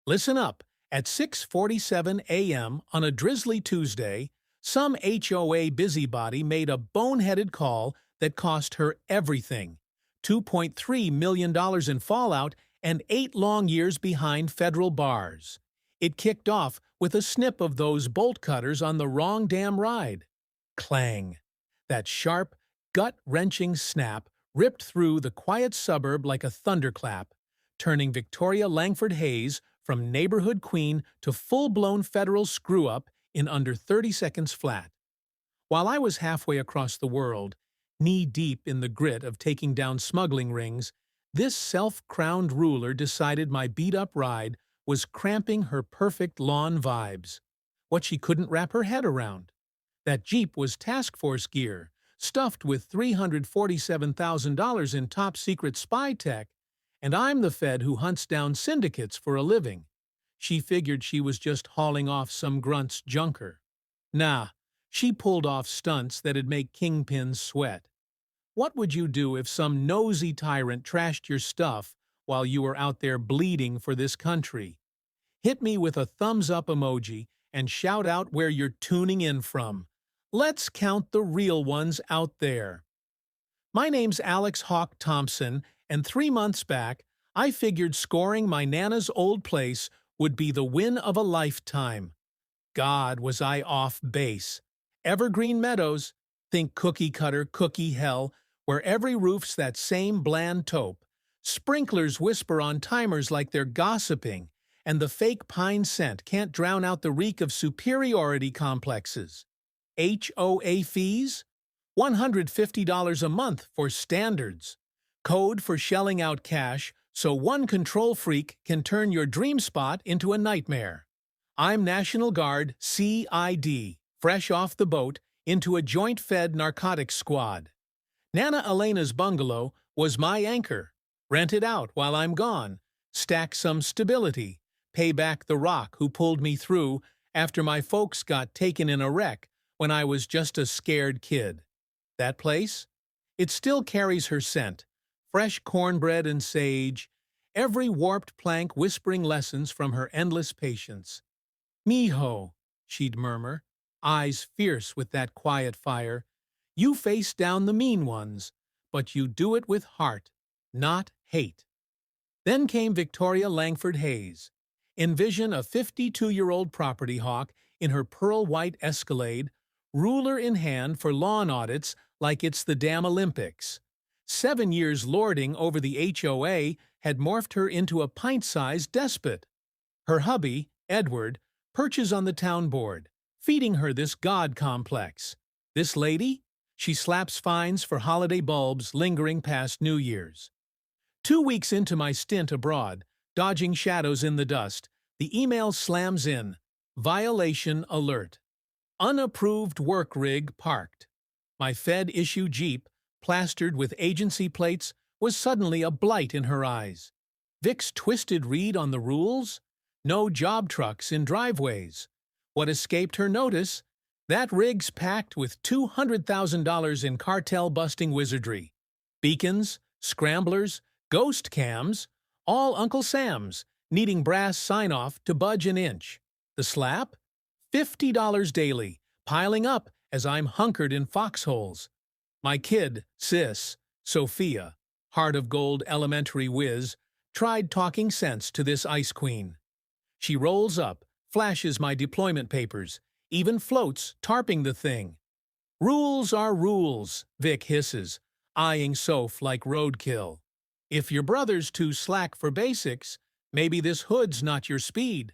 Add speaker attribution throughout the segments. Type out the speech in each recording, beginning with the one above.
Speaker 1: Listen up. At 6:47 a.m. on a drizzly Tuesday, some HOA busybody made a boneheaded call that cost her everything. $2.3 million in fallout and 8 long years behind federal bars. It kicked off with a snip of those bolt cutters on the wrong damn ride. Clang. That sharp, gut-wrenching snap ripped through the quiet suburb like a thunderclap, turning Victoria Langford Hayes from neighborhood queen to full-blown federal screw-up in under 30 seconds flat. While I was halfway across the world, knee-deep in the grit of taking down smuggling rings, this self-crowned ruler decided my beat-up ride was cramping her perfect lawn vibes. What she couldn't wrap her head around. That Jeep was task force gear, stuffed with $347,000 in top-secret spy tech, and I'm the Fed who hunts down syndicates for a living. She figured she was just hauling off some grunt's junker. Nah, she pulled off stunts that'd make kingpins sweat. What would you do if some nosy tyrant trashed your stuff while you were out there bleeding for this country? Hit me with a thumbs-up emoji and shout out where you're tuning in from. Let's count the real ones out there. My name's Alex Hawk Thompson, and 3 months back, I figured scoring my Nana's old place would be the win of a lifetime. God, was I off base. Evergreen Meadows, think cookie-cutter cookie hell, where every roof's that same bland taupe. Sprinklers whisper on timers like they're gossiping, and the fake pine scent can't drown out the reek of superiority complexes. HOA fees? $150 a month for standards. Code for shelling out cash so one control freak can turn your dream spot into a nightmare. I'm National Guard CID, fresh off the boat into a joint-fed narcotics squad. Nana Elena's bungalow was my anchor. Rent it out while I'm gone, stack some stability, pay back the rock who pulled me through after my folks got taken in a wreck when I was just a scared kid. That place? It still carries her scent. Fresh cornbread and sage, every warped plank whispering lessons from her endless patience. "Mijo," she'd murmur, eyes fierce with that quiet fire. "You face down the mean ones, but you do it with heart, not hate." Then came Victoria Langford Hayes. Envision a 52-year-old property hawk in her pearl-white Escalade, ruler in hand for lawn audits like it's the damn Olympics. 7 years lording over the HOA had morphed her into a pint-sized despot. Her hubby, Edward, perches on the town board, feeding her this god complex. This lady? She slaps fines for holiday bulbs lingering past New Year's. 2 weeks into my stint abroad, dodging shadows in the dust, the email slams in. Violation alert. Unapproved work rig parked. My Fed-issue Jeep, plastered with agency plates, was suddenly a blight in her eyes. Vic's twisted read on the rules? No job trucks in driveways. What escaped her notice? That rig's packed with $200,000 in cartel-busting wizardry. Beacons, scramblers, ghost cams, all Uncle Sam's, needing brass sign-off to budge an inch. The slap? $50 daily, piling up as I'm hunkered in foxholes. My kid, sis, Sophia, heart of gold elementary whiz, tried talking sense to this ice queen. She rolls up, flashes my deployment papers, even floats, tarping the thing. "Rules are rules," Vic hisses, eyeing Soph like roadkill. "If your brother's too slack for basics, maybe this hood's not your speed."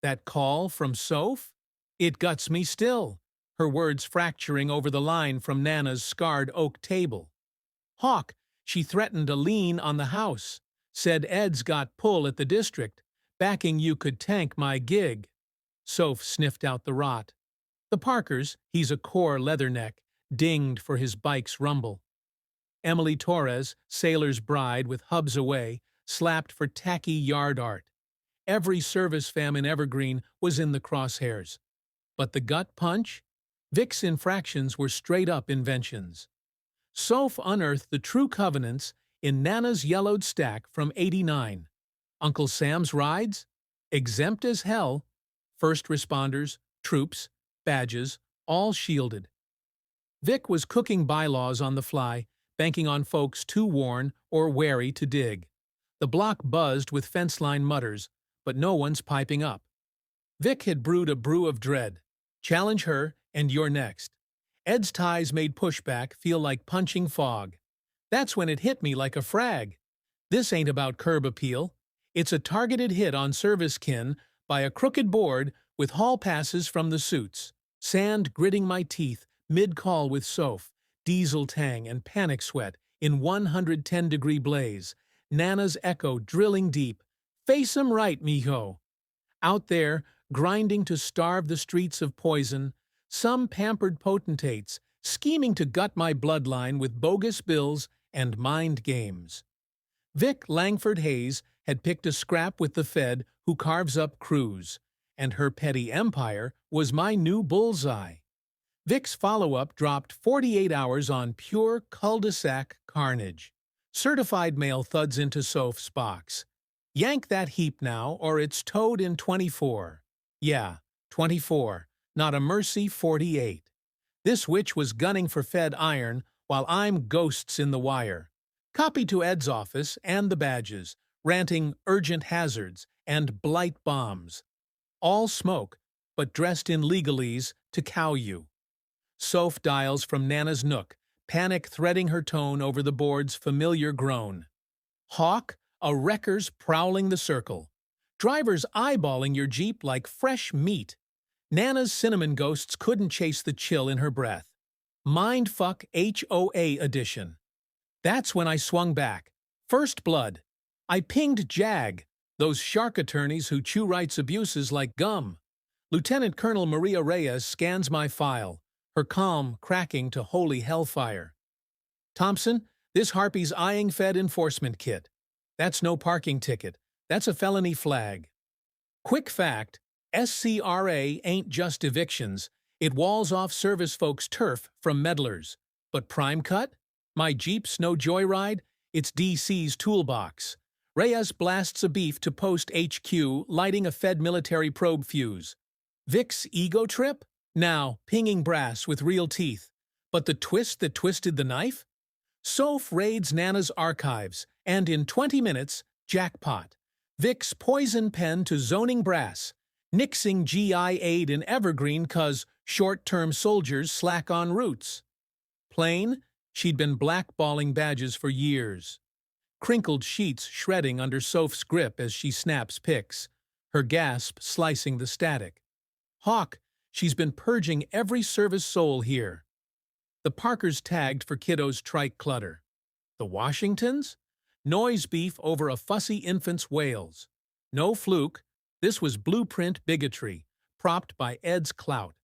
Speaker 1: That call from Soph? It guts me still, her words fracturing over the line from Nana's scarred oak table. "Hawk," she threatened a lien on the house, said Ed's got pull at the district, backing you could tank my gig. Soph sniffed out the rot. The Parkers, he's a core leatherneck, dinged for his bike's rumble. Emily Torres, sailor's bride with hubs away, slapped for tacky yard art. Every service fam in Evergreen was in the crosshairs. But the gut punch? Vic's infractions were straight-up inventions. Soph unearthed the true covenants in Nana's yellowed stack from '89. Uncle Sam's rides? Exempt as hell. First responders, troops, badges, all shielded. Vic was cooking bylaws on the fly, banking on folks too worn or wary to dig. The block buzzed with fence-line mutters, but no one's piping up. Vic had brewed a brew of dread. Challenge her, and you're next. Ed's ties made pushback feel like punching fog. That's when it hit me like a frag. This ain't about curb appeal. It's a targeted hit on service kin by a crooked board with hall passes from the suits. Sand gritting my teeth, mid-call with Soph, diesel tang and panic sweat in 110-degree blaze. Nana's echo drilling deep. Face 'em right, mijo. Out there, grinding to starve the streets of poison, some pampered potentates scheming to gut my bloodline with bogus bills and mind games. Vic Langford Hayes had picked a scrap with the Fed who carves up crews, and her petty empire was my new bullseye. Vic's follow-up dropped 48 hours on pure cul-de-sac carnage. Certified mail thuds into Soph's box. Yank that heap now, or it's towed in 24. Yeah, 24, not a mercy 48. This witch was gunning for Fed iron while I'm ghosts in the wire. Copy to Ed's office and the badges, ranting urgent hazards and blight bombs. All smoke, but dressed in legalese to cow you. Soph dials from Nana's nook, panic threading her tone over the board's familiar groan. Hawk, a wrecker's prowling the circle. Drivers eyeballing your Jeep like fresh meat. Nana's cinnamon ghosts couldn't chase the chill in her breath. Mindfuck HOA edition. That's when I swung back. First blood. I pinged JAG, those shark attorneys who chew rights abuses like gum. Lieutenant Colonel Maria Reyes scans my file, her calm cracking to holy hellfire. Thompson, this harpy's eyeing Fed enforcement kit. That's no parking ticket. That's a felony flag. Quick fact, SCRA ain't just evictions. It walls off service folks' turf from meddlers. But prime cut? My Jeep's no joyride, it's DC's toolbox. Reyes blasts a beef to post HQ, lighting a Fed military probe fuse. Vic's ego trip? Now, pinging brass with real teeth. But the twist that twisted the knife? Soph raids Nana's archives, and in 20 minutes, jackpot. Vic's poison pen to zoning brass. Nixing GI aid in Evergreen 'cause short-term soldiers slack on routes. Plain? She'd been blackballing badges for years. Crinkled sheets shredding under Soph's grip as she snaps pics, her gasp slicing the static. Hawk, she's been purging every service soul here. The Parkers tagged for kiddos' trike clutter. The Washingtons? Noise beef over a fussy infant's wails. No fluke, this was blueprint bigotry, propped by Ed's clout.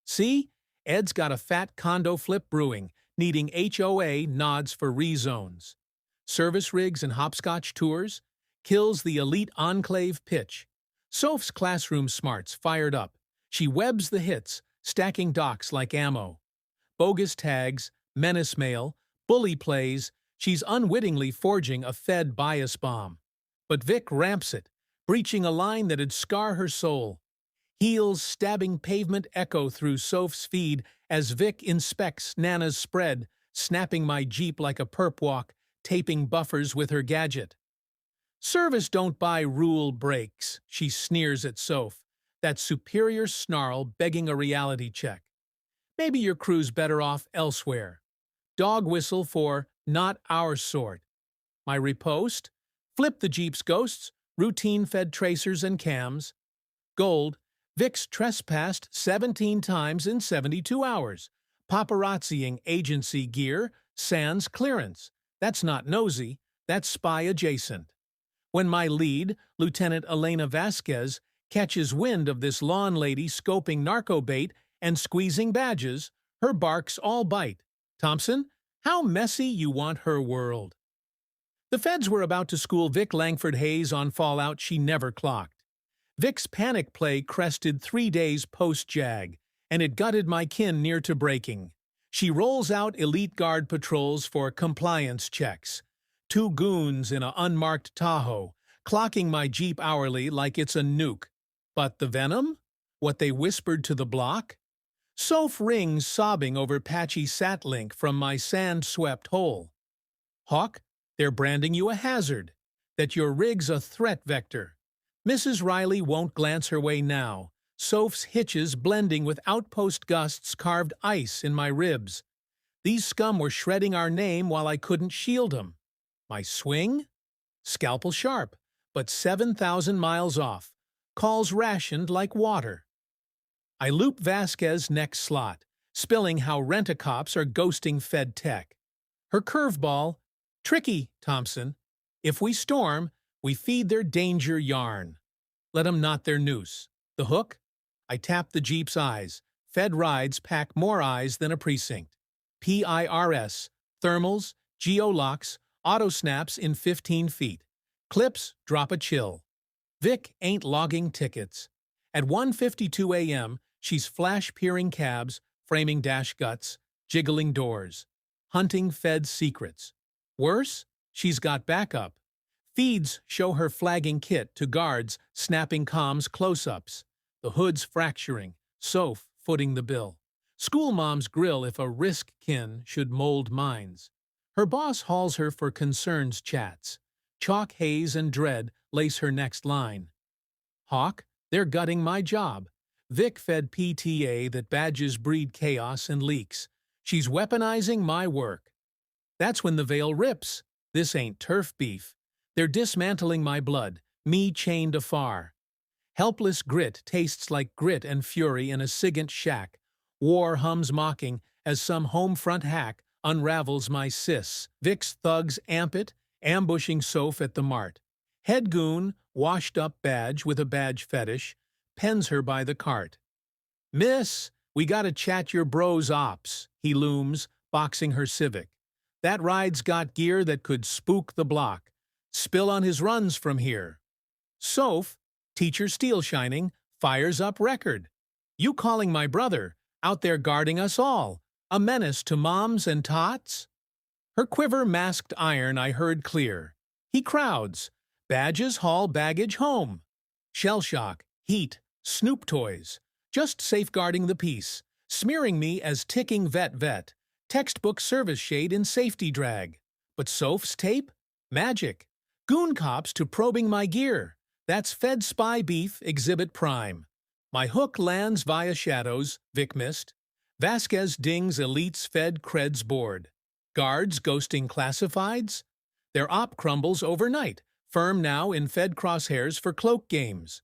Speaker 1: See? Ed's got a fat condo flip brewing, needing HOA nods for rezones. Service rigs and hopscotch tours, kills the elite enclave pitch. Soph's classroom smarts fired up. She webs the hits, stacking docs like ammo. Bogus tags, menace mail, bully plays, she's unwittingly forging a Fed bias bomb. But Vic ramps it, breaching a line that'd scar her soul. Heels stabbing pavement echo through Soph's feed as Vic inspects Nana's spread, snapping my Jeep like a perp walk, taping buffers with her gadget. Service don't buy rule breaks, she sneers at Soph, that superior snarl begging a reality check. Maybe your crew's better off elsewhere. Dog whistle for not our sort. My riposte? Flip the Jeep's ghosts, routine Fed tracers and cams. Gold, Vic's trespassed 17 times in 72 hours. Paparazziing agency gear, sans clearance. That's not nosy, that's spy adjacent. When my lead, Lieutenant Elena Vasquez, catches wind of this lawn lady scoping narco bait and squeezing badges, her barks all bite. Thompson, how messy you want her world. The Feds were about to school Vic Langford Hayes on fallout she never clocked. Vic's panic play crested 3 days post-JAG, and it gutted my kin near to breaking. She rolls out elite guard patrols for compliance checks. 2 goons in a unmarked Tahoe, clocking my Jeep hourly like it's a nuke. But the venom? What they whispered to the block? Soph rings sobbing over patchy sat-link from my sand-swept hole. Hawk, they're branding you a hazard, that your rig's a threat vector. Mrs. Riley won't glance her way now, Soph's hitches blending with outpost gusts carved ice in my ribs. These scum were shredding our name while I couldn't shield 'em. My swing? Scalpel sharp, but 7,000 miles off. Calls rationed like water. I loop Vasquez next slot, spilling how rent-a-cops are ghosting Fed Tech. Her curveball, tricky, Thompson. If we storm, we feed their danger yarn. Let 'em knot their noose. The hook? I tap the Jeep's eyes. Fed rides pack more eyes than a precinct. PIRS, thermals, geolocks, auto-snaps in 15 feet. Clips drop a chill. Vic ain't logging tickets. At 1:52 a.m., she's flash-peering cabs, framing dash guts, jiggling doors. Hunting Fed's secrets. Worse, she's got backup. Feeds show her flagging kit to guards, snapping comms close-ups. The hood's fracturing, Soph footing the bill. School moms grill if a risk kin should mold minds. Her boss hauls her for concerns chats. Chalk haze and dread lace her next line. Hawk, they're gutting my job. Vic fed PTA that badges breed chaos and leaks. She's weaponizing my work. That's when the veil rips. This ain't turf beef. They're dismantling my blood, me chained afar. Helpless grit tastes like grit and fury in a SIGINT shack. War hums mocking as some home front hack unravels my sis. Vic's thugs amp it, ambushing Soph at the mart. Head goon, washed-up badge with a badge fetish, pens her by the cart. Miss, we gotta chat your bros ops, he looms, boxing her Civic. That ride's got gear that could spook the block. Spill on his runs from here. Soph, teacher steel shining, fires up record. You calling my brother, out there guarding us all, a menace to moms and tots? Her quiver masked iron I heard clear. He crowds. Badges haul baggage home. Shell shock, heat, Snoop toys. Just safeguarding the peace. Smearing me as ticking vet. Textbook service shade in safety drag. But Soph's tape? Magic. Goon cops to probing my gear. That's Fed spy beef, exhibit prime. My hook lands via shadows, Vic missed. Vasquez dings elites Fed creds board. Guards ghosting classifieds? Their op crumbles overnight, firm now in Fed crosshairs for cloak games.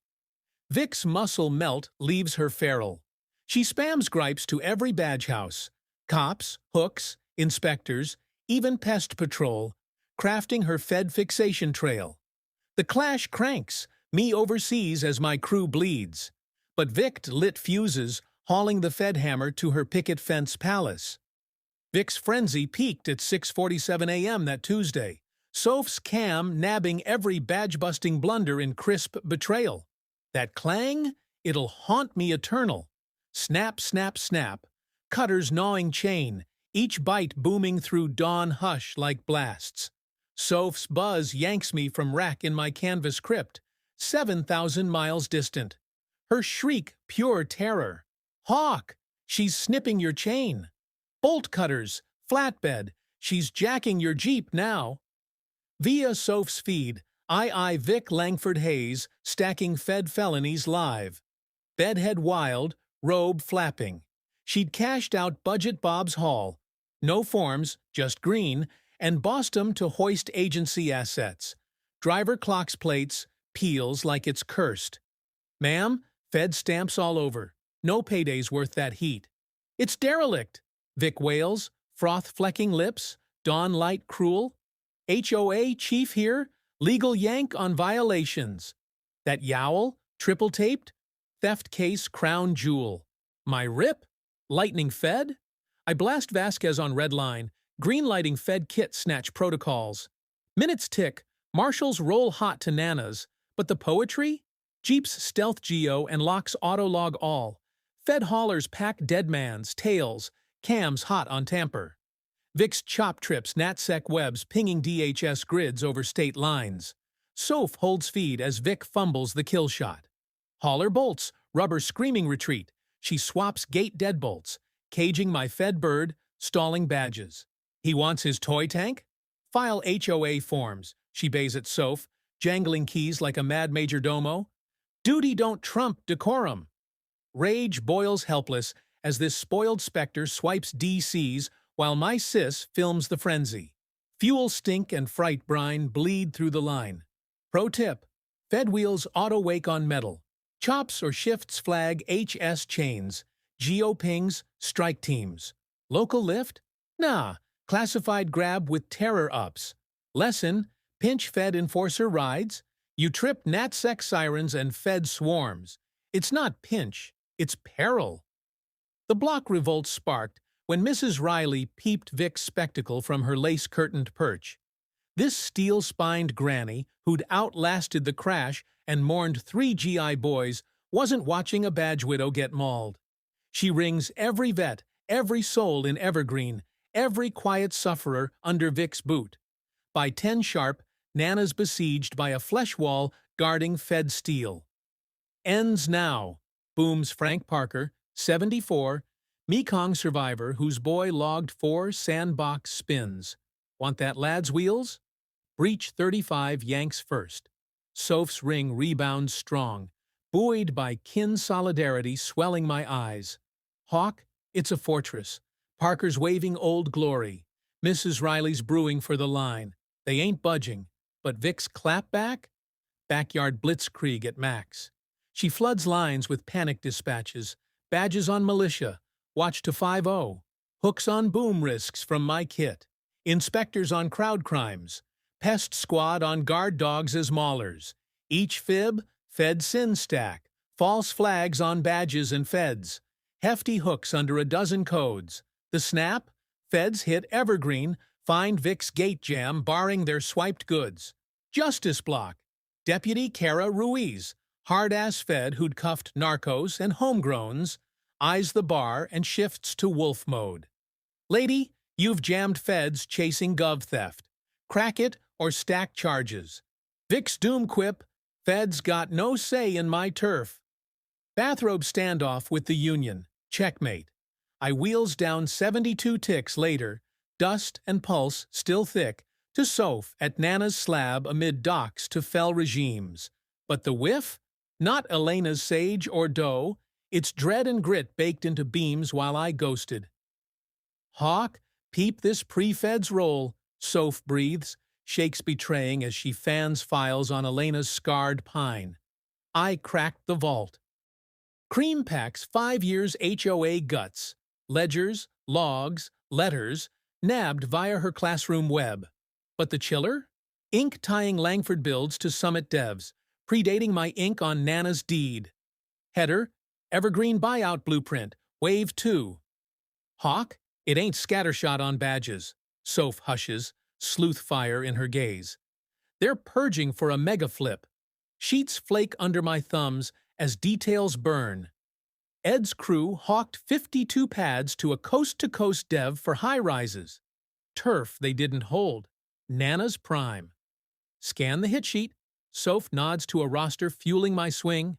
Speaker 1: Vic's muscle melt leaves her feral. She spams gripes to every badge house. Cops, hooks, inspectors, even pest patrol, crafting her Fed fixation trail. The clash cranks, me overseas as my crew bleeds. But Vic lit fuses, hauling the Fed hammer to her picket fence palace. Vic's frenzy peaked at 6:47 a.m. that Tuesday. Soph's cam nabbing every badge-busting blunder in crisp betrayal. That clang? It'll haunt me eternal. Snap, snap, snap. Cutters gnawing chain, each bite booming through dawn hush like blasts. Soph's buzz yanks me from rack in my canvas crypt, 7,000 miles distant. Her shriek pure terror. Hawk, she's snipping your chain. Bolt cutters, flatbed, she's jacking your Jeep now. Via Soph's feed, I Vic Langford Hayes, stacking Fed felonies live. Bedhead wild, robe flapping. She'd cashed out Budget Bob's haul. No forms, just green, and bossed 'em to hoist agency assets. Driver clocks plates, peels like it's cursed. Ma'am, Fed stamps all over. No payday's worth that heat. It's derelict, Vic wails, froth-flecking lips, dawn light cruel. HOA chief here, legal yank on violations. That yowl, triple-taped, theft case crown jewel. My rip? Lightning Fed? I blast Vasquez on red line, green-lighting Fed kit snatch protocols. Minutes tick, marshals roll hot to nanas, but the poetry? Jeep's stealth geo and locks autolog all. Fed haulers pack deadmans, tails, cams hot on tamper. Vic's chop trips NatSec webs pinging DHS grids over state lines. Soph holds feed as Vic fumbles the kill shot. Hauler bolts, rubber screaming retreat. She swaps gate deadbolts, caging my fed bird, stalling badges. He wants his toy tank? File HOA forms. She bays at Soph, jangling keys like a mad majordomo. Duty don't trump decorum. Rage boils helpless as this spoiled specter swipes DCs while my sis films the frenzy. Fuel stink and fright brine bleed through the line. Pro tip: Fed wheels auto-wake on metal. Chops or shifts flag HS chains. Geo-pings, strike teams. Local lift? Nah, classified grab with terror ups. Lesson: pinch Fed enforcer rides. You trip NatSec sirens and Fed swarms. It's not pinch, it's peril. The block revolt sparked when Mrs. Riley peeped Vic's spectacle from her lace-curtained perch. This steel-spined granny, who'd outlasted the crash and mourned 3 GI boys, wasn't watching a badge widow get mauled. She rings every vet, every soul in Evergreen, every quiet sufferer under Vic's boot. By 10 sharp, Nana's besieged by a flesh wall guarding Fed steel. Ends now, booms Frank Parker, 74, Mekong survivor whose boy logged 4 sandbox spins. Want that lad's wheels? Breach 35 yanks first. Soph's ring rebounds strong, buoyed by kin solidarity swelling my eyes. Hawk, it's a fortress. Parker's waving old glory. Mrs. Riley's brewing for the line. They ain't budging. But Vic's clapback? Backyard blitzkrieg at max. She floods lines with panic dispatches, badges on militia, watch to 5-0, hooks on boom risks from my kit, inspectors on crowd crimes, pest squad on guard dogs as maulers, each fib, Fed sin stack, false flags on badges and Feds, hefty hooks under a dozen codes. The snap? Feds hit Evergreen, find Vic's gate jam barring their swiped goods. Justice block. Deputy Kara Ruiz, hard-ass Fed who'd cuffed narcos and homegrowns, eyes the bar and shifts to wolf mode. Lady, you've jammed Feds chasing gov theft. Crack it or stack charges. Vic's doom quip, Feds got no say in my turf. Bathrobe standoff with the Union. Checkmate. I wheels down 72 ticks later, dust and pulse still thick, to Soph at Nana's slab amid docks to fell regimes. But the whiff? Not Elena's sage or dough. It's dread and grit baked into beams while I ghosted. Hawk, peep this pre-Feds roll, Soph breathes, shakes betraying as she fans files on Elena's scarred pine. I cracked the vault. Cream packs 5 years HOA guts, ledgers, logs, letters, nabbed via her classroom web. But the chiller? Ink tying Langford builds to Summit devs, predating my ink on Nana's deed. Header, Evergreen buyout blueprint, wave 2. Hawk, it ain't scattershot on badges. Soph hushes, sleuth fire in her gaze. They're purging for a mega flip. Sheets flake under my thumbs as details burn. Ed's crew hawked 52 pads to a coast-to-coast dev for high-rises. Turf they didn't hold. Nana's prime. Scan the hit sheet. Soph nods to a roster fueling my swing.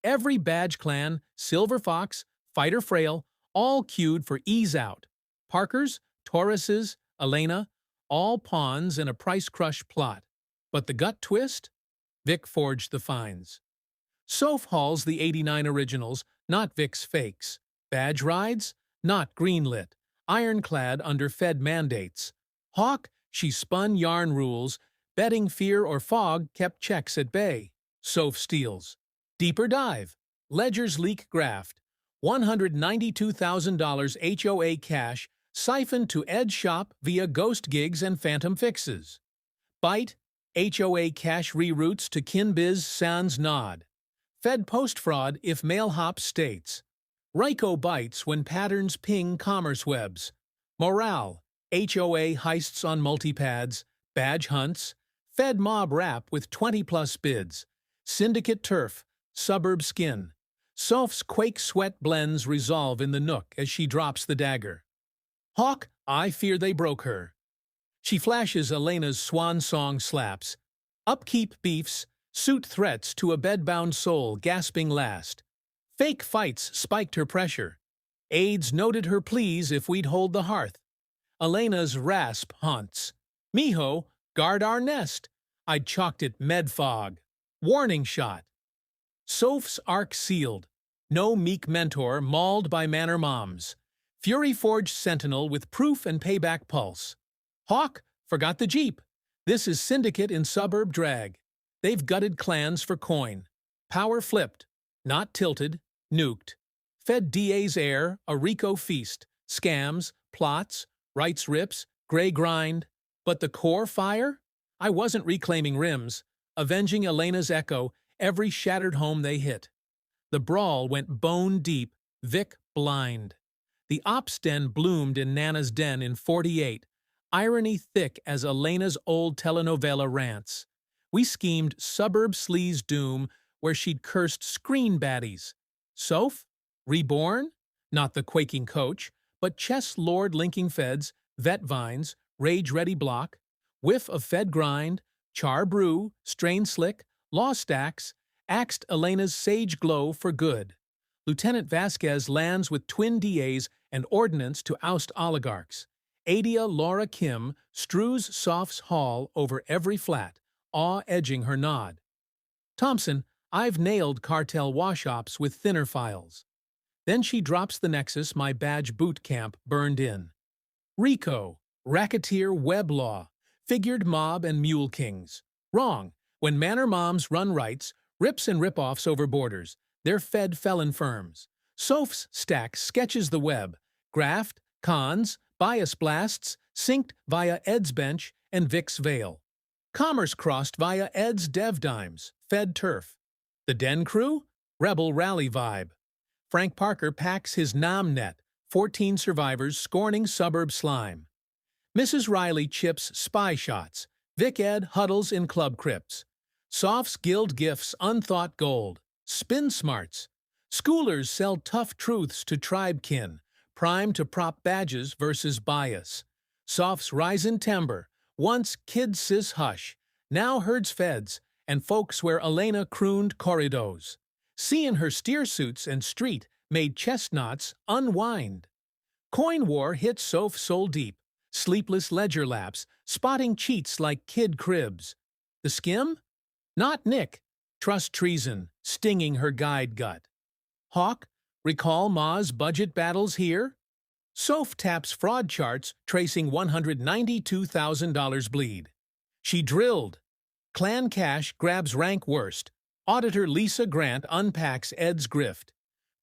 Speaker 1: Every badge clan, Silver Fox, Fighter Frail, all queued for ease out. Parkers, Tauruses, Elena, all pawns in a price crush plot. But the gut twist? Vic forged the fines. Soph hauls the 89 originals, not Vic's fakes. Badge rides? Not greenlit. Ironclad under Fed mandates. Hawk? She spun yarn rules. Betting fear or fog kept checks at bay. Soph steals. Deeper dive. Ledger's leak graft. $192,000 HOA cash siphoned to Ed shop via ghost gigs and phantom fixes. Bite. HOA cash reroutes to Kinbiz sans nod. Fed post-fraud if mailhop states. Ryko bites when patterns ping commerce webs. Morale. HOA heists on multipads. Badge hunts. Fed mob rap with 20-plus bids. Syndicate turf. Suburb skin. Soph's quake sweat blends resolve in the nook as she drops the dagger. Hawk, I fear they broke her. She flashes Elena's swan song slaps. Upkeep beefs, suit threats to a bedbound soul gasping last. Fake fights spiked her pressure. Aides noted her pleas if we'd hold the hearth. Elena's rasp haunts. Mijo, guard our nest. I'd chalked it medfog. Warning shot. Soph's arc sealed. No meek mentor mauled by manor moms. Fury-forged sentinel with proof and payback pulse. Hawk, forgot the Jeep. This is syndicate in suburb drag. They've gutted clans for coin. Power flipped. Not tilted. Nuked. Fed DA's heir, a Rico feast. Scams, plots, rights rips, gray grind. But the core fire? I wasn't reclaiming rims. Avenging Elena's echo, every shattered home they hit. The brawl went bone deep, Vic blind. The ops den bloomed in Nana's den in 48, irony thick as Elena's old telenovela rants. We schemed suburb sleaze doom where she'd cursed screen baddies. Soph? Reborn? Not the quaking coach, but chess lord linking feds, vet vines, rage-ready block, whiff of fed grind, char brew, strain slick, law stacks, axed Elena's sage glow for good. Lieutenant Vasquez lands with twin DAs and ordnance to oust oligarchs. Adia Laura Kim strews Soph's haul over every flat, awe edging her nod. Thompson, I've nailed cartel wash-ops with thinner files. Then she drops the nexus my badge boot camp burned in. RICO, racketeer web law, figured mob and mule kings. Wrong. When manor moms run rights, rips and rip-offs over borders, they're fed felon firms. Soph's stack sketches the web, graft, cons, bias blasts, synced via Ed's bench and Vic's veil. Commerce crossed via Ed's dev dimes, fed turf. The den crew? Rebel rally vibe. Frank Parker packs his nom net, 14 survivors scorning suburb slime. Mrs. Riley chips spy shots. Vic Ed huddles in club crypts. Soph's guild gifts unthought gold. Spin smarts. Schoolers sell tough truths to tribe kin, prime to prop badges versus bias. Soph's rise in timber, once kid sis hush, now herds feds, and folks where Elena crooned corridos. Seeing her steer suits and street made chestnuts unwind. Coin war hit Soph soul deep, sleepless ledger laps, spotting cheats like kid cribs. The skim? Not Nick. Trust treason, stinging her guide gut. Hawk, recall Ma's budget battles here? Soph taps fraud charts tracing $192,000 bleed. She drilled. Clan Cash grabs rank worst. Auditor Lisa Grant unpacks Ed's grift.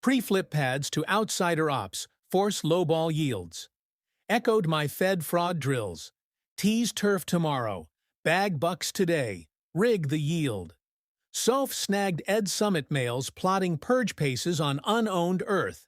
Speaker 1: Pre-flip pads to outsider ops force lowball yields. Echoed my Fed fraud drills. Tease turf tomorrow. Bag bucks today. Rig the yield. Soph snagged Ed Summit mails plotting purge paces on unowned earth.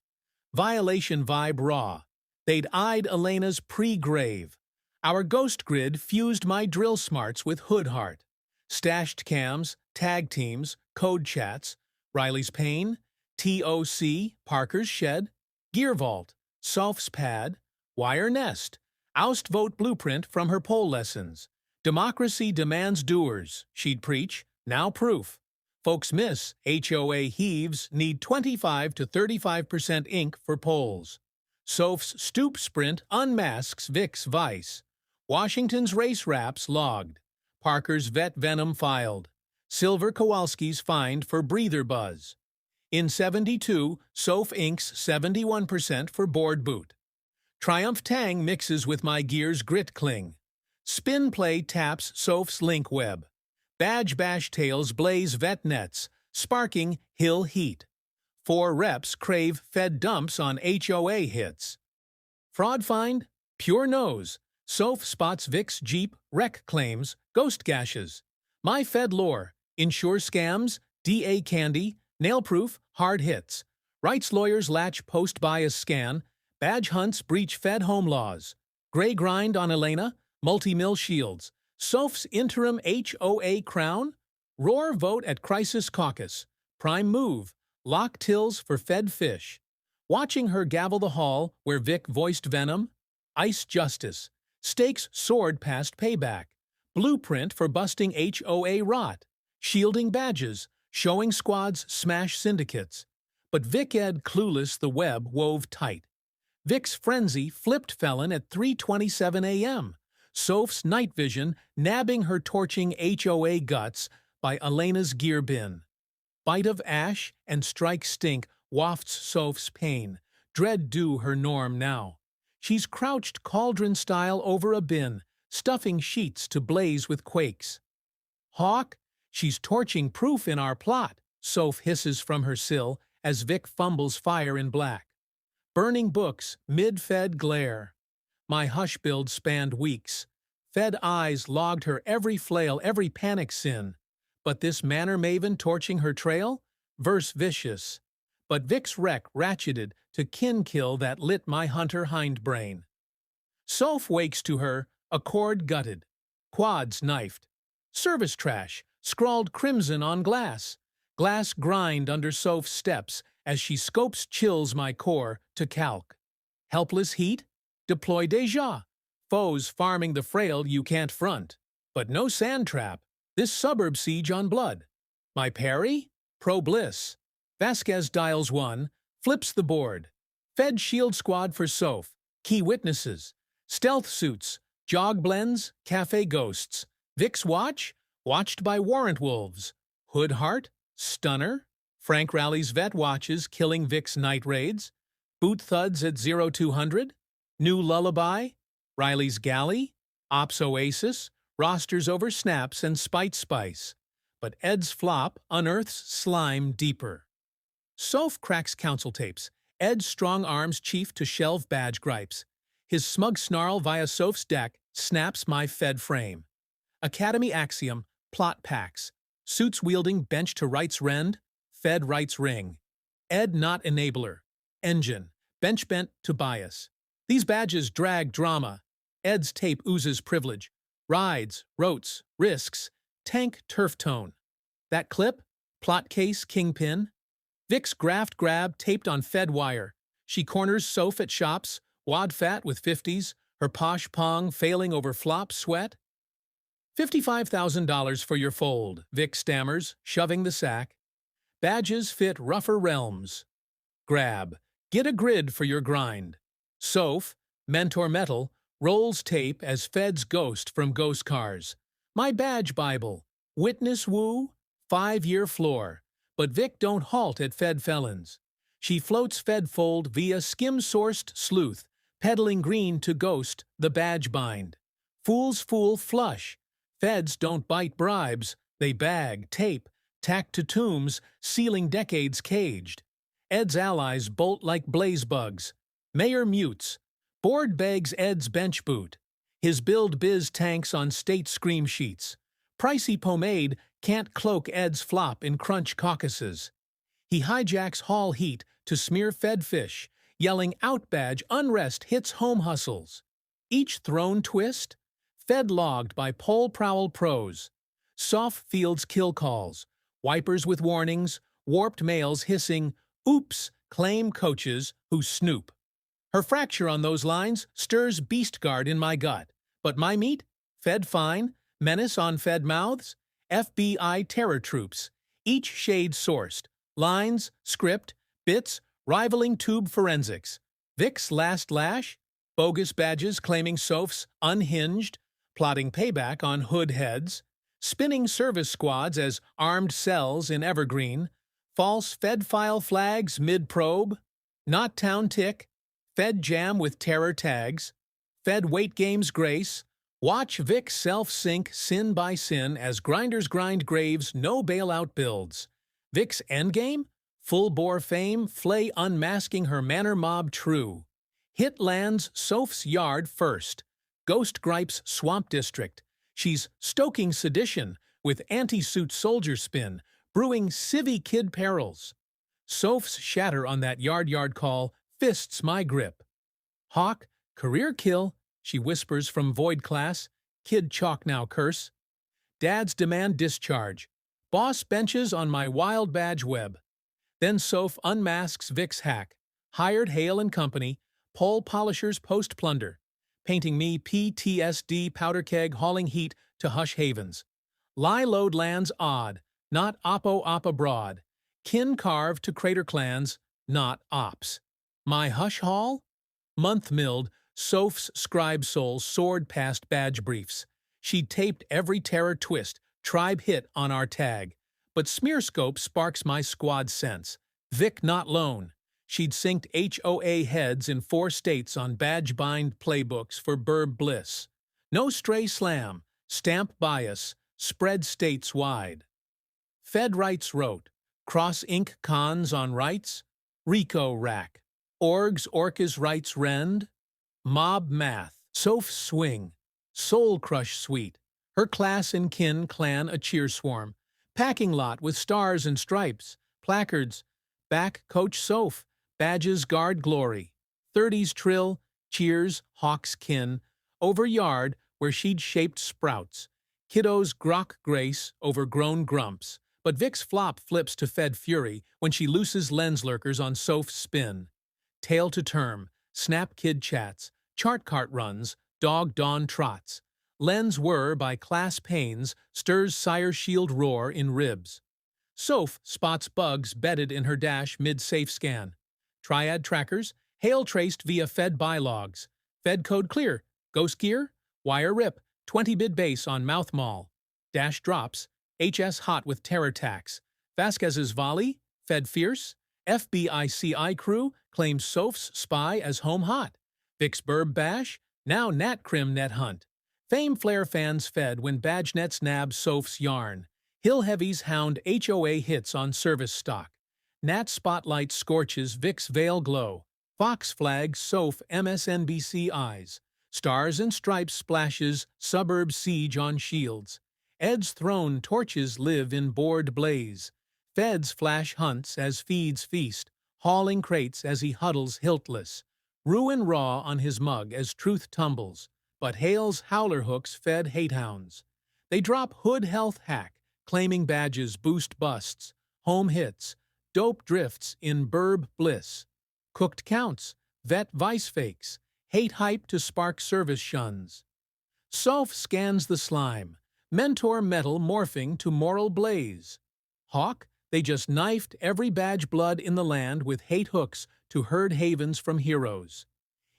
Speaker 1: Violation vibe raw. They'd eyed Elena's pre-grave. Our ghost grid fused my drill smarts with hood heart. Stashed cams, tag teams, code chats, Riley's pain, TOC, Parker's shed, gear vault, Soph's pad, wire nest, oust vote blueprint from her poll lessons. Democracy demands doers, she'd preach, now proof. Folks miss, HOA heaves need 25 to 35% ink for polls. Soph's stoop sprint unmasks Vic's vice. Washington's race raps logged. Parker's vet venom filed. Silver Kowalski's fined for breather buzz. In 72, Soph inks 71% for board boot. Triumph Tang mixes with my gear's grit cling. Spin play taps Soph's link web. Badge bash tails blaze vet nets, sparking hill heat. 4 reps crave fed dumps on HOA hits. Fraud find? Pure nose. Soph spots Vic's Jeep, wreck claims, ghost gashes. My Fed lore, insure scams, DA candy, nail-proof, hard hits. Rights lawyers latch post-bias scan, badge hunts breach Fed home laws. Gray grind on Elena, multi-mill shields. Soph's interim HOA crown? Roar vote at crisis caucus. Prime move. Lock tills for Fed fish. Watching her gavel the hall where Vic voiced venom. Ice justice. Stakes soared past payback. blueprint for busting HOA rot, shielding badges, showing squads smash syndicates. But Vic Ed clueless the web wove tight. Vic's frenzy flipped felon at 3:27 a.m. Soph's night vision nabbing her torching HOA guts by Elena's gear bin. Bite of ash and strike stink wafts Soph's pain. Dread do her norm now. She's crouched cauldron-style over a bin, stuffing sheets to blaze with quakes. Hawk, she's torching proof in our plot, Soph hisses from her sill as Vic fumbles fire in black. Burning books, mid-fed glare. My hush build spanned weeks. Fed eyes logged her every flail, every panic sin. But this manor maven torching her trail? Verse vicious. But Vic's wreck ratcheted to kin-kill that lit my hunter hindbrain. Soph wakes to her, a cord gutted. Quads knifed. Service trash, scrawled crimson on glass. Glass grind under Soph's steps as she scopes chills my core to calc. Helpless heat? Deploy deja. Foes farming the frail you can't front. But no sand trap. This suburb siege on blood. My parry? Pro bliss. Vasquez dials 1, flips the board. Fed shield squad for Soph. Key witnesses. Stealth suits. Jog blends. Cafe ghosts. Vic's watch? Watched by warrant wolves. Hood heart? Stunner? Frank Rally's vet watches killing Vic's night raids. Boot thuds at 0200. New lullaby? Riley's galley? Ops oasis? Rosters over snaps and spite spice. But Ed's flop unearths slime deeper. Soph cracks council tapes. Ed's strong arms chief to shelve badge gripes. His smug snarl via Soph's deck snaps my fed frame. Academy axiom, plot packs. Suits wielding bench to rights rend, fed rights ring. Ed not enabler. Engine, bench bent to bias. These badges drag drama. Ed's tape oozes privilege. Rides, rotes, risks, tank turf tone. That clip? Plot case, kingpin. Vic's graft grab taped on fed wire. She corners Soph at shops, wad fat with 50s, her posh pong failing over flop sweat. $55,000 for your fold, Vic stammers, shoving the sack. Badges fit rougher realms. Grab. Get a grid for your grind. Soph, mentor metal, rolls tape as Fed's ghost from ghost cars. My badge Bible. Witness woo, 5-year floor. But Vic don't halt at Fed felons. She floats Fed fold via skim-sourced sleuth, peddling green to ghost the badge bind. Fools fool flush. Feds don't bite bribes, they bag, tape, tack to tombs, sealing decades caged. Ed's allies bolt like blaze bugs. Mayor mutes. Board begs Ed's bench boot. His build biz tanks on state scream sheets. Pricey pomade can't cloak Ed's flop in crunch caucuses. He hijacks hall heat to smear Fed fish, yelling out badge unrest hits home hustles. Each throne twist? Fed logged by pole prowl pros. Soft fields kill calls. Wipers with warnings, warped mails hissing, oops, claim coaches who snoop. Her fracture on those lines stirs beast guard in my gut. But my meat? Fed fine, menace on Fed mouths, FBI terror troops, each shade sourced, lines, script, bits, rivaling tube forensics. Vic's last lash? Bogus badges claiming Soph's unhinged, plotting payback on hood heads, spinning service squads as armed cells in evergreen, false Fed file flags mid-probe, not town tick, Fed jam with terror tags, Fed weight games grace, watch Vic self-sink sin by sin as grinders grind graves no bailout builds. Vic's endgame? Full-bore fame, flay unmasking her manor mob true. Hit lands Soph's yard first. Ghost gripes swamp district. She's stoking sedition with anti-suit soldier spin, brewing civvy kid perils. Soph's shatter on that yard call fists my grip. Hawk, career kill, she whispers from void class. Kid chalk now curse. Dads demand discharge. Boss benches on my wild badge web. Then Soph unmasks Vic's hack. Hired Hale and Company, pole polishers post-plunder. Painting me PTSD powder keg hauling heat to hush havens. Lie load lands odd, not op abroad. Kin carved to crater clans, not ops. My hush hall? Month milled, Soph's scribe soul soared past badge briefs. She'd taped every terror twist, tribe hit on our tag. But Smearscope sparks my squad sense. Vic not lone. She'd synced HOA heads in 4 states on badge-bind playbooks for burb bliss. No stray slam, stamp bias, spread states wide. Fed Rights wrote, Cross Inc. cons on rights, Rico rack, orgs orcas rights rend, mob math, Soph swing, soul crush suite, her class and kin clan a cheer swarm, packing lot with stars and stripes, placards, back Coach Soph, badges guard glory, 30s trill, cheers, hawks kin, over yard where she'd shaped sprouts, kiddos grok grace over grown grumps, but Vic's flop flips to Fed fury when she looses lens lurkers on Soph's spin. Tail to term, snap kid chats, chart cart runs, dog dawn trots. Lens whir by class pains stirs sire shield roar in ribs. Soph spots bugs bedded in her dash mid-safe scan. Triad trackers, hail traced via Fed bylogs. Fed code clear, ghost gear, wire rip, 20-bid base on mouth mall. Dash drops, HS hot with terror tax. Vasquez's volley, Fed fierce. FBI CI crew claims Soph's spy as home hot. Vic's burb bash, now Nat Crim net hunt. Fame flare fans fed when BadgeNets nab Soph's yarn. Hill heavies hound HOA hits on service stock. Nat spotlight scorches Vic's veil glow. Fox flags Soph MSNBC eyes. Stars and stripes splashes suburb siege on shields. Ed's throne torches live in board blaze. Fed's flash hunts as feeds feast, hauling crates as he huddles hiltless. Ruin raw on his mug as truth tumbles, but Hale's howler hooks Fed hate hounds. They drop hood health hack, claiming badges boost busts, home hits, dope drifts in burb bliss. Cooked counts, vet vice fakes, hate hype to spark service shuns. Soph scans the slime, mentor metal morphing to moral blaze. Hawk, they just knifed every badge blood in the land with hate hooks to herd havens from heroes.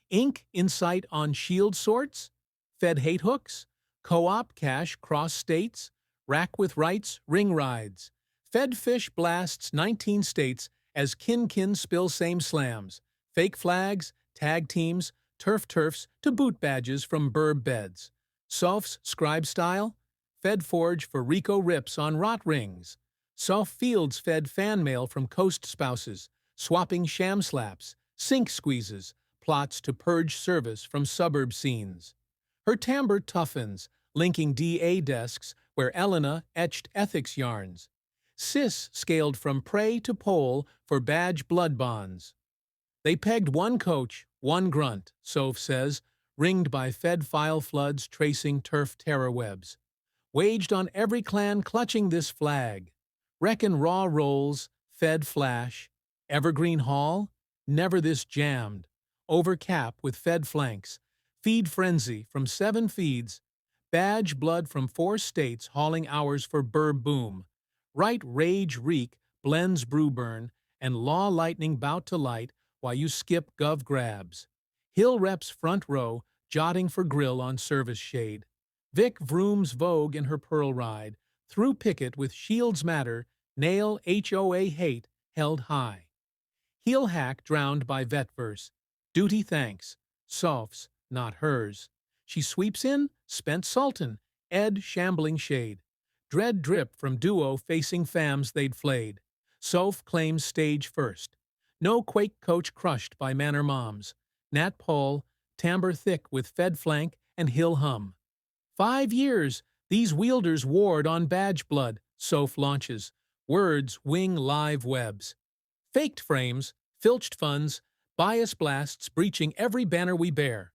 Speaker 1: Ink insight on shield sorts? Fed hate hooks? Co-op cash cross states? Rack with rights, ring rides. Fed fish blasts 19 states as kin spill same slams. Fake flags, tag teams, turfs to boot badges from burb beds. Soph's scribe style? Fed forge for Rico rips on rot rings. Soph Fields fed fan mail from coast spouses, swapping sham slaps, sink squeezes, plots to purge service from suburb scenes. Her timbre toughens, linking DA desks where Elena etched ethics yarns. Sis scaled from prey to pole for badge blood bonds. They pegged one coach, one grunt, Soph says, ringed by Fed file floods tracing turf terror webs. Waged on every clan clutching this flag. Reckon raw rolls, Fed flash. Evergreen Hall, never this jammed. Over cap with Fed flanks. Feed frenzy from 7 feeds. Badge blood from 4 states hauling hours for burb boom. Right rage reek blends brew burn, and law lightning bout to light while you skip gov grabs. Hill reps front row, jotting for grill on service shade. Vic Vroom's vogue in her pearl ride, through picket with shields matter, nail HOA hate held high. Heel hack drowned by vet verse, duty thanks, Soph's, not hers. She sweeps in, spent sultan, Ed shambling shade. Dread drip from duo facing fams they'd flayed. Soph claims stage first. No quake coach crushed by manor moms. Nat pole, timbre thick with Fed flank and hill hum. 5 years, these wielders ward on badge blood, Soph launches. Words wing live webs. Faked frames, filched funds, bias blasts breaching every banner we bear.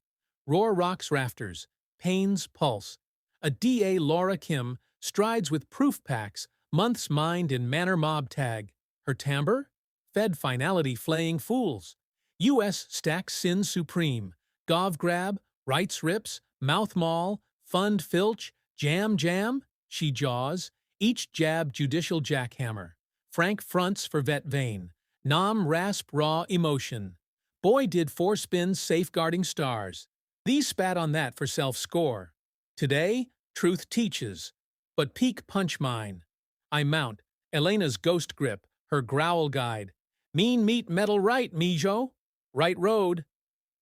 Speaker 1: Roar rocks rafters, pains pulse. A DA Laura Kim strides with proof packs, months mined in manor mob tag. Her timbre? Fed finality flaying fools. US stacks sin supreme. Gov grab, rights rips, mouth maul, fund filch, Jam, jam, she jaws, each jab judicial jackhammer. Frank fronts for vet vein. Nom rasp raw emotion. Boy did 4 spins safeguarding stars. These spat on that for self-score. Today, truth teaches. But peak punch mine. I mount, Elena's ghost grip, her growl guide. Mean meat metal right, Mijo. Right road.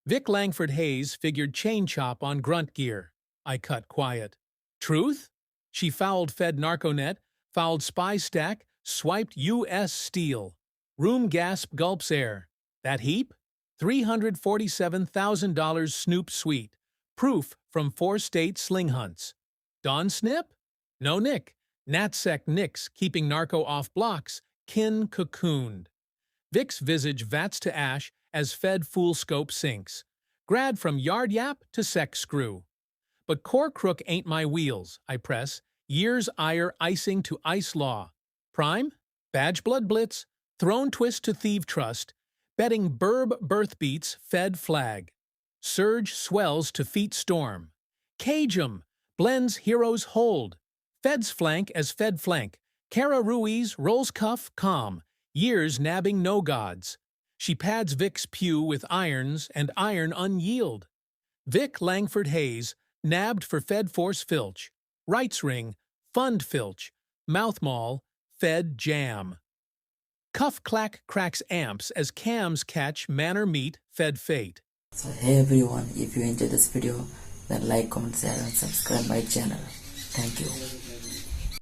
Speaker 1: Vic Langford Hayes figured chain chop on grunt gear. I cut quiet. Truth? She fouled Fed Narconet, fouled Spy Stack, swiped U.S. Steel. Room gasp gulps air. That heap? $347,000 Snoop Suite. Proof from 4 state sling hunts. Don Snip? No Nick. Natsec Nicks keeping narco off blocks. Kin cocooned. Vic's visage vats to ash as Fed fool scope sinks. Grad from yard yap to sec screw. But core crook ain't my wheels, I press. Years ire icing to ice law. Prime? Badge blood blitz. Throne twist to thieve trust. Betting burb birth beats Fed flag. Surge swells to feet storm. Cage 'em. Blends heroes hold. Fed's flank as Fed flank. Cara Ruiz rolls cuff calm. Years nabbing no gods. She pads Vic's pew with irons and iron unyield. Vic Langford Hayes, nabbed for Fed force filch. Rights ring, fund filch. Mouth maul, Fed jam. Cuff clack cracks amps as cams catch manor meat Fed fate.
Speaker 2: So hey everyone, if you enjoyed this video, then like, comment, share and subscribe my channel. Thank you.